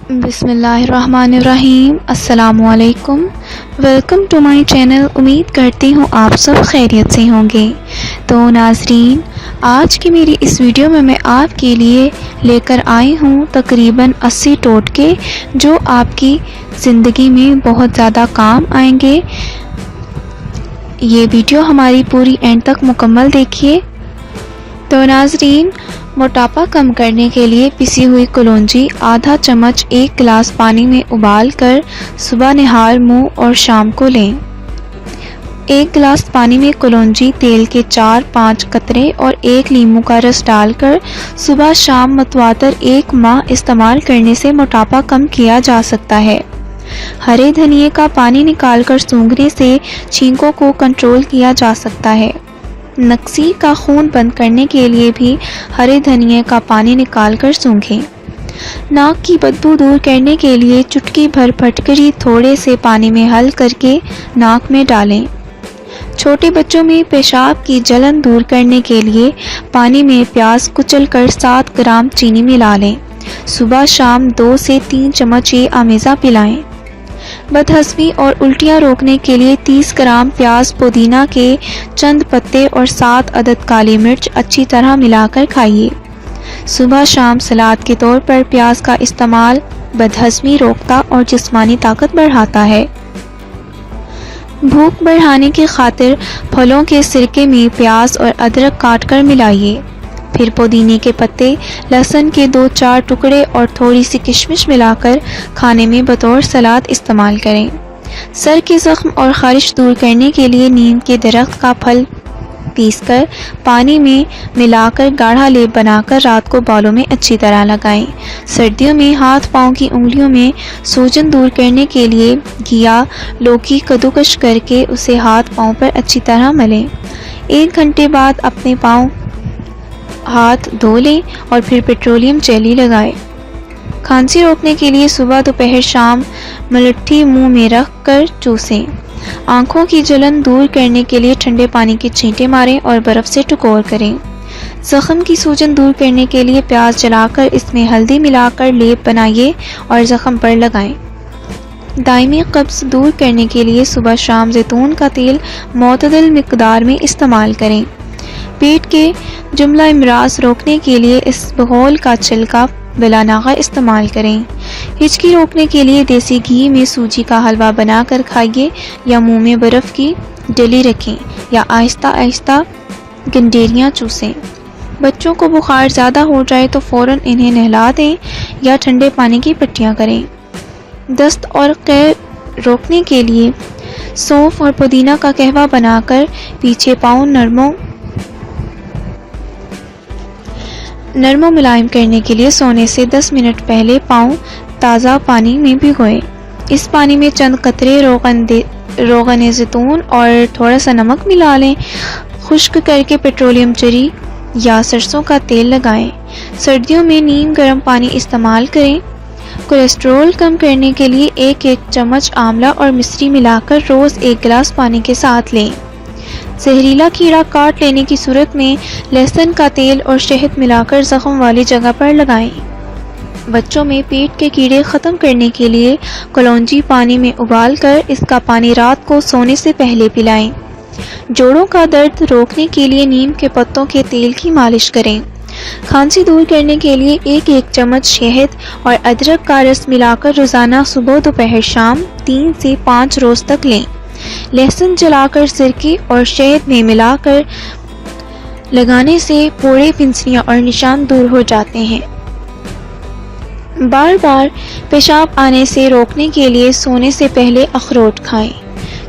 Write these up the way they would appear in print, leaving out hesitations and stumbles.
بسم اللہ الرحمن الرحیم۔ السلام علیکم، ویلکم ٹو مائی چینل۔ امید کرتی ہوں آپ سب خیریت سے ہوں گے۔ تو ناظرین، آج کی میری اس ویڈیو میں آپ کے لیے لے کر آئی ہوں تقریباً 80 ٹوٹکے جو آپ کی زندگی میں بہت زیادہ کام آئیں گے۔ یہ ویڈیو ہماری پوری اینڈ تک مکمل دیکھیے۔ تو ناظرین، موٹاپا کم کرنے کے لیے پسی ہوئی کلونجی آدھا چمچ 1 گلاس پانی میں ابال کر صبح نہار منہ اور شام کو لیں۔ 1 گلاس پانی میں کلونجی تیل کے 4-5 قطرے اور 1 لیموں کا رس ڈال کر صبح شام متواتر 1 ماہ استعمال کرنے سے موٹاپا کم کیا جا سکتا ہے۔ ہرے دھنیے کا پانی نکال کر سونگھنے سے چھینکوں کو کنٹرول کیا جا سکتا ہے۔ نکسی کا خون بند کرنے کے لیے بھی ہرے دھنیے کا پانی نکال کر سونگھیں۔ ناک کی بدبو دور کرنے کے لیے چٹکی بھر پھٹکری تھوڑے سے پانی میں حل کر کے ناک میں ڈالیں۔ چھوٹے بچوں میں پیشاب کی جلن دور کرنے کے لیے پانی میں پیاز کچل کر 7 گرام چینی ملا لیں۔ صبح شام 2 سے 3 چمچ یہ آمیزہ پلائیں۔ بدہضمی اور الٹیاں روکنے کے لیے 30 گرام پیاز پودینہ کے چند پتے اور 7 عدد کالی مرچ اچھی طرح ملا کر کھائیے۔ صبح شام سلاد کے طور پر پیاز کا استعمال بدہضمی روکتا اور جسمانی طاقت بڑھاتا ہے۔ بھوک بڑھانے کی خاطر پھلوں کے سرکے میں پیاز اور ادرک کاٹ کر ملائیے، پھر پودینے کے پتے، لہسن کے 2-4 ٹکڑے اور تھوڑی سی کشمش ملا کر کھانے میں بطور سلاد استعمال کریں۔ سر کے زخم اور خارش دور کرنے کے لیے نیم کے درخت کا پھل پیس کر پانی میں ملا کر گاڑھا لیپ بنا کر رات کو بالوں میں اچھی طرح لگائیں۔ سردیوں میں ہاتھ پاؤں کی انگلیوں میں سوجن دور کرنے کے لیے گھیا لوکی کدوکش کر کے اسے ہاتھ پاؤں پر اچھی طرح ملیں۔ 1 گھنٹے بعد اپنے پاؤں ہاتھ دھو لیں اور پھر پیٹرولیم جیلی لگائیں۔ کھانسی روکنے کے لیے صبح دوپہر شام ملٹھی منہ میں رکھ کر چوسیں۔ آنکھوں کی جلن دور کرنے کے لیے ٹھنڈے پانی کے چھینٹے ماریں اور برف سے ٹکور کریں۔ زخم کی سوجن دور کرنے کے لیے پیاز جلا کر اس میں ہلدی ملا کر لیپ بنائیے اور زخم پر لگائیں۔ دائمی قبض دور کرنے کے لیے صبح شام زیتون کا تیل معتدل مقدار میں استعمال کریں۔ پیٹ کے جملہ امراض روکنے کے لیے اسبغول کا چھلکا بلا ناغہ استعمال کریں۔ ہچکی روکنے کے لیے دیسی گھی میں سوجی کا حلوہ بنا کر کھائیے یا منہ میں برف کی ڈلی رکھیں یا آہستہ آہستہ گنڈیریاں چوسیں۔ بچوں کو بخار زیادہ ہو جائے تو فوراً انہیں نہلا دیں یا ٹھنڈے پانی کی پٹیاں کریں۔ دست اور قے روکنے کے لیے سونف اور پودینہ کا قہوہ بنا کر پیچھے پاؤں نرم و ملائم کرنے کے لیے سونے سے 10 منٹ پہلے پاؤں تازہ پانی میں بھگوئیں۔ اس پانی میں چند قطرے روغن زیتون اور تھوڑا سا نمک ملا لیں۔ خشک کر کے پیٹرولیم جری یا سرسوں کا تیل لگائیں۔ سردیوں میں نیم گرم پانی استعمال کریں۔ کولیسٹرول کم کرنے کے لیے 1 چمچ آملہ اور مصری ملا کر روز 1 گلاس پانی کے ساتھ لیں۔ زہریلا کیڑا کاٹ لینے کی صورت میں لہسن کا تیل اور شہد ملا کر زخم والی جگہ پر لگائیں۔ بچوں میں پیٹ کے کیڑے ختم کرنے کے لیے کلونجی پانی میں ابال کر اس کا پانی رات کو سونے سے پہلے پلائیں۔ جوڑوں کا درد روکنے کے لیے نیم کے پتوں کے تیل کی مالش کریں۔ کھانسی دور کرنے کے لیے 1 چمچ شہد اور ادرک کا رس ملا کر روزانہ صبح دوپہر شام 3 سے 5 روز تک لیں۔ لہسن جلا کر سرکے اور شہد میں ملا کر لگانے سے پھوڑے، پنسلیاں اور نشان دور ہو جاتے ہیں۔ بار بار پیشاب آنے سے روکنے کے لیے سونے سے پہلے اخروٹ کھائیں۔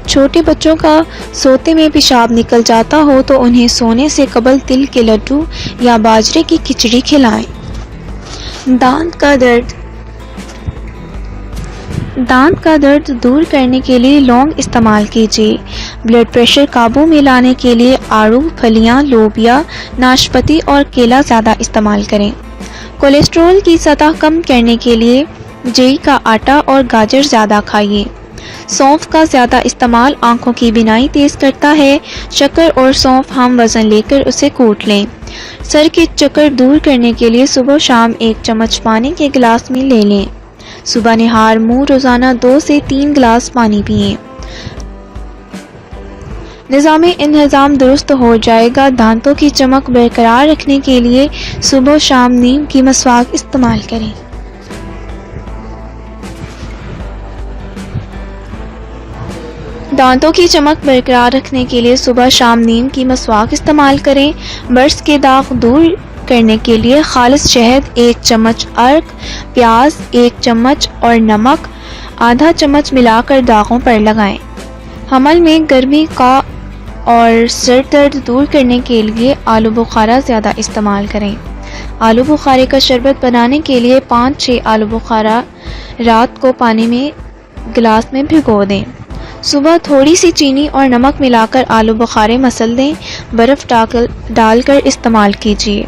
چھوٹے بچوں کا سوتے میں پیشاب نکل جاتا ہو تو انہیں سونے سے قبل تل کے لڈو یا باجرے کی کھچڑی کھلائیں۔ دانت کا درد دور کرنے کے لیے لونگ استعمال کیجیے۔ بلڈ پریشر قابو میں لانے کے لیے آڑو، پھلیاں، لوبیا، ناشپاتی اور کیلا زیادہ استعمال کریں۔ کولیسٹرول کی سطح کم کرنے کے لیے جئی کا آٹا اور گاجر زیادہ کھائیے۔ سونف کا زیادہ استعمال آنکھوں کی بینائی تیز کرتا ہے۔ شکر اور سونف ہم وزن لے کر اسے کوٹ لیں۔ سر کے چکر دور کرنے کے لیے صبح شام 1 چمچ پانی کے گلاس میں لے لیں۔ صبح نہار منہ روزانہ 2 سے 3 گلاس پانی پئیں۔ نظام انہضام درست ہو جائے گا۔ دانتوں کی چمک برقرار رکھنے کے لیے صبح و شام نیم کی مسواک استعمال کریں۔ دانتوں کی چمک برقرار رکھنے کے لیے صبح شام نیم کی مسواک استعمال کریں۔ برس کے داغ دور کرنے کے لیے خالص شہد 1 چمچ، ارک، پیاز 1 چمچ اور نمک آدھا چمچ ملا کر داغوں پر لگائیں۔ حمل میں گرمی کا اور سر درد دور کرنے کے لیے آلو بخارا زیادہ استعمال کریں۔ آلو بخارے کا شربت بنانے کے لیے 5-6 آلو بخارا رات کو پانی میں گلاس میں بھگو دیں۔ صبح تھوڑی سی چینی اور نمک ملا کر آلو بخارے مسل دیں۔ برف ڈال کر استعمال کیجیے۔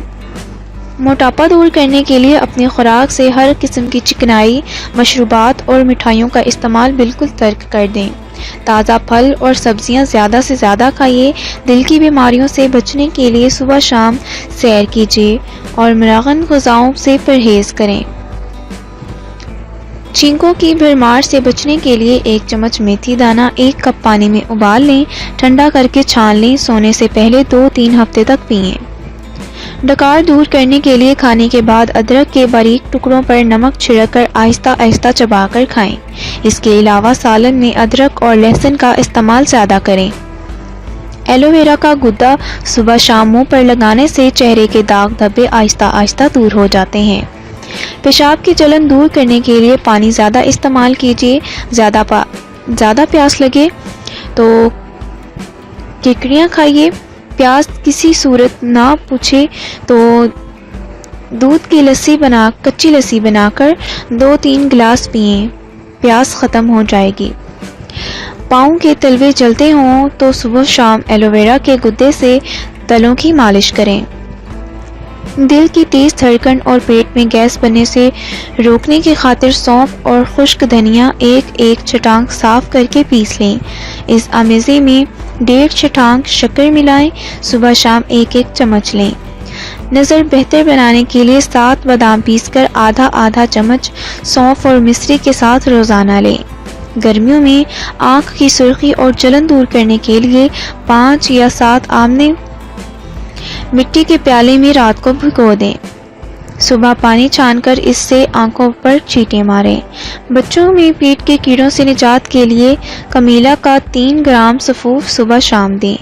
موٹاپا دور کرنے کے لیے اپنی خوراک سے ہر قسم کی چکنائی، مشروبات اور مٹھائیوں کا استعمال بالکل ترک کر دیں۔ تازہ پھل اور سبزیاں زیادہ سے زیادہ کھائیے۔ دل کی بیماریوں سے بچنے کے لیے صبح شام سیر کیجیے اور مراغن غذاؤں سے پرہیز کریں۔ چھینکوں کی بھرمار سے بچنے کے لیے 1 چمچ میتھی دانہ 1 کپ پانی میں ابال لیں، ٹھنڈا کر کے چھان لیں۔ سونے سے پہلے 2-3 ہفتے تک پئیں۔ ڈکار دور کرنے کے لیے کھانے کے بعد ادرک کے باریک ٹکڑوں پر نمک چھڑک کر آہستہ آہستہ چبا کر کھائیں۔ اس کے علاوہ سالن میں ادرک اور لہسن کا استعمال زیادہ کریں۔ ایلو ویرا کا گدا صبح شام منہ پر لگانے سے چہرے کے داغ دھبے آہستہ آہستہ دور ہو جاتے ہیں۔ پیشاب کی جلن دور کرنے کے لیے پانی زیادہ استعمال کیجیے۔ زیادہ پیاس لگے تو ککڑیاں کھائیے۔ پیاس کسی صورت نہ پوچھے تو دودھ کی کچی لسی بنا کر 2-3 گلاس پئیں، پیاس ختم ہو جائے گی۔ پاؤں کے تلوے جلتے ہوں تو صبح شام ایلو ویرا کے گدے سے تلوں کی مالش کریں۔ دل کی تیز دھڑکن اور پیٹ میں گیس بننے سے روکنے کی خاطر سونف اور خشک دھنیا 1 چٹانک صاف کر کے پیس لیں۔ اس آمیزے میں 1.5 چٹانک شکر ملائیں۔ صبح شام 1 چمچ لیں۔ نظر بہتر بنانے کے لیے 7 بادام پیس کر آدھا چمچ سونف اور مصری کے ساتھ روزانہ لیں۔ گرمیوں میں آنکھ کی سرخی اور جلن دور کرنے کے لیے 5 یا 7 آملے مٹی کے پیالے میں رات کو بھگو دیں۔ صبح پانی چھان کر اس سے آنکھوں پر چیٹیں ماریں۔ بچوں میں پیٹ کے کیڑوں سے نجات کے لیے کمیلا کا 3 گرام سفوف صبح شام دیں۔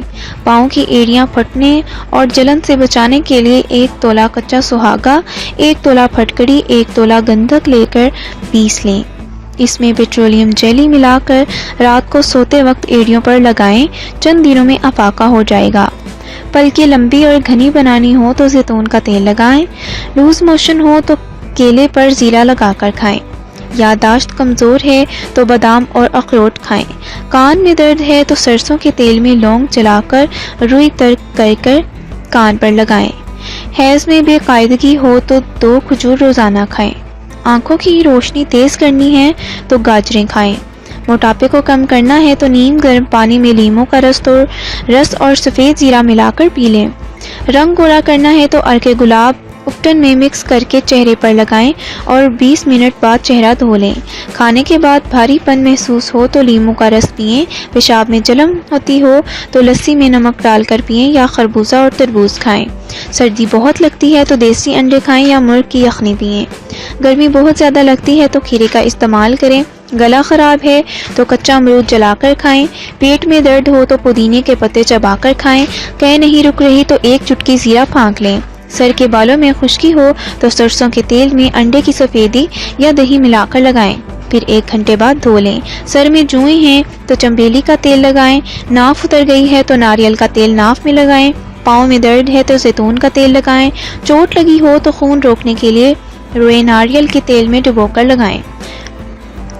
پاؤں کی ایڑیاں پھٹنے اور جلن سے بچانے کے لیے 1 تولہ کچا سہاگا، 1 تولہ پھٹکڑی، 1 تولہ گندھک لے کر پیس لیں۔ اس میں پیٹرولیم جیلی ملا کر رات کو سوتے وقت ایڑیوں پر لگائیں۔ چند دنوں میں افاقہ ہو جائے گا۔ پلکیں لمبی اور گھنی بنانی ہو تو زیتون کا تیل لگائیں۔ لوز موشن ہو تو کیلے پر زیرہ لگا کر کھائیں۔ یادداشت کمزور ہے تو بادام اور اخروٹ کھائیں۔ کان میں درد ہے تو سرسوں کے تیل میں لونگ جلا کر روئی ترک کر کان پر لگائیں۔ حیض میں بے قاعدگی ہو تو 2 کھجور روزانہ کھائیں۔ آنکھوں کی روشنی تیز کرنی ہے تو گاجریں کھائیں۔ موٹاپے کو کم کرنا ہے تو نیم گرم پانی میں لیموں کا رس اور سفید زیرہ ملا کر پی لیں۔ رنگ گورا کرنا ہے تو ارک گلاب اپٹن میں مکس کر کے چہرے پر لگائیں اور 20 منٹ بعد چہرہ دھو لیں۔ کھانے کے بعد بھاری پن محسوس ہو تو لیموں کا رس پئیں۔ پیشاب میں جلن ہوتی ہو تو لسی میں نمک ڈال کر پئیں یا خربوزہ اور تربوز کھائیں۔ سردی بہت لگتی ہے تو دیسی انڈے کھائیں یا مرغ کی یخنی پئیں۔ گرمی بہت زیادہ لگتی ہے تو کھیرے کا استعمال کریں۔ گلا خراب ہے تو کچا امرود جلا کر کھائیں۔ پیٹ میں درد ہو تو پودینے کے پتے چبا کر کھائیں۔ قے نہیں رک رہی تو 1 چٹکی زیرہ پھانک لیں۔ سر کے بالوں میں خشکی ہو تو سرسوں کے تیل میں انڈے کی سفیدی یا دہی ملا کر لگائیں، پھر 1 گھنٹے بعد دھو لیں۔ سر میں جوئیں ہیں تو چنبیلی کا تیل لگائیں۔ ناف اتر گئی ہے تو ناریل کا تیل ناف میں لگائیں۔ پاؤں میں درد ہے تو زیتون کا تیل لگائیں۔ چوٹ لگی ہو تو خون روکنے کے لیے روئے ناریل کے تیل میں ڈبو کر لگائیں۔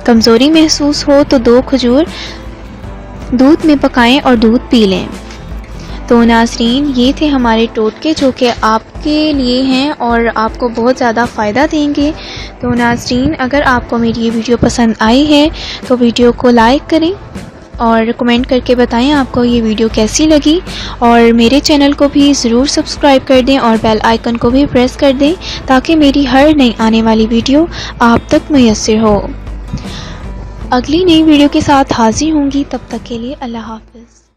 کمزوری محسوس ہو تو 2 کھجور دودھ میں پکائیں اور دودھ پی لیں۔ تو ناظرین، یہ تھے ہمارے ٹوٹکے جو کہ آپ کے لیے ہیں اور آپ کو بہت زیادہ فائدہ دیں گے۔ تو ناظرین، اگر آپ کو میری یہ ویڈیو پسند آئی ہے تو ویڈیو کو لائک کریں اور کمنٹ کر کے بتائیں آپ کو یہ ویڈیو کیسی لگی، اور میرے چینل کو بھی ضرور سبسکرائب کر دیں اور بیل آئیکن کو بھی پریس کر دیں تاکہ میری ہر نئی آنے والی ویڈیو آپ تک میسر ہو۔ اگلی نئی ویڈیو کے ساتھ حاضر ہوں گی، تب تک کے لیے اللہ حافظ۔